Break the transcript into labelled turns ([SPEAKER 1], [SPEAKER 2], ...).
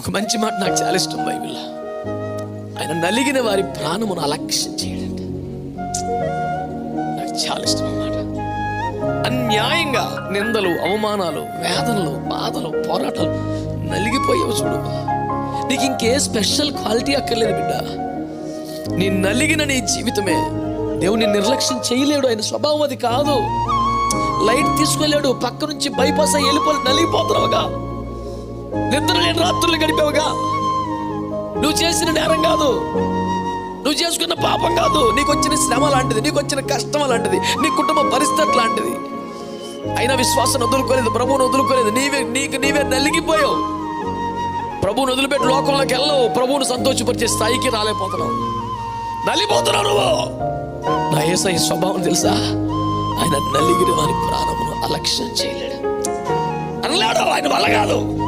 [SPEAKER 1] ఒక మంచి మాట నాకు చాలా ఇష్టం బైబిల్లో. ఆయన నలిగిన వారి ప్రాణమును అలక్ష్యం చేయడండి. నాకు చాలా ఇష్టం అన్నమాట. అన్యాయంగా నిందలు, అవమానాలు, వేదనలు, బాధలు, పోరాటాలు నలిగిపోయావు చూడు. నీకు ఇంకే స్పెషల్ క్వాలిటీ అక్కర్లేదు బిడ్డ. నీ నలిగిన నీ జీవితమే. దేవుని నిర్లక్ష్యం చేయలేడు. ఆయన స్వభావం అది కాదు. లైట్ తీసుకోలేడు. పక్క నుంచి బైపాస్ అయ్యి వెళ్ళిపోయి నలిగిపోతున్నావుగా. నిద్ర లేని రాత్రులు గడిపావుగా. నువ్వు చేసిన నేరం కాదు, నువ్వు చేసుకున్న పాపం కాదు, నీకు వచ్చిన శ్రమ లాంటిది, నీకు వచ్చిన కష్టం లాంటిది, నీ కుటుంబ పరిస్థితి లాంటిది. అయినా విశ్వాసం వదులుకోలేదు, ప్రభువును వదులుకోలేదు. నీవే నలిగిపోయావు. ప్రభువును వదిలిపెట్టి లోకంలోకి వెళ్ళవు. ప్రభువును సంతోషపరిచే స్థాయికి రాలేకపోతున్నావు. నలిగిపోతున్నావు నువ్వు. నా యేసయ్య స్వభావం తెలుసా? ఆయన నలిగిన వారి ప్రాణమును అలక్ష్యం చేయలేడు. అనలేడు. ఆయన వల్ల కాదు.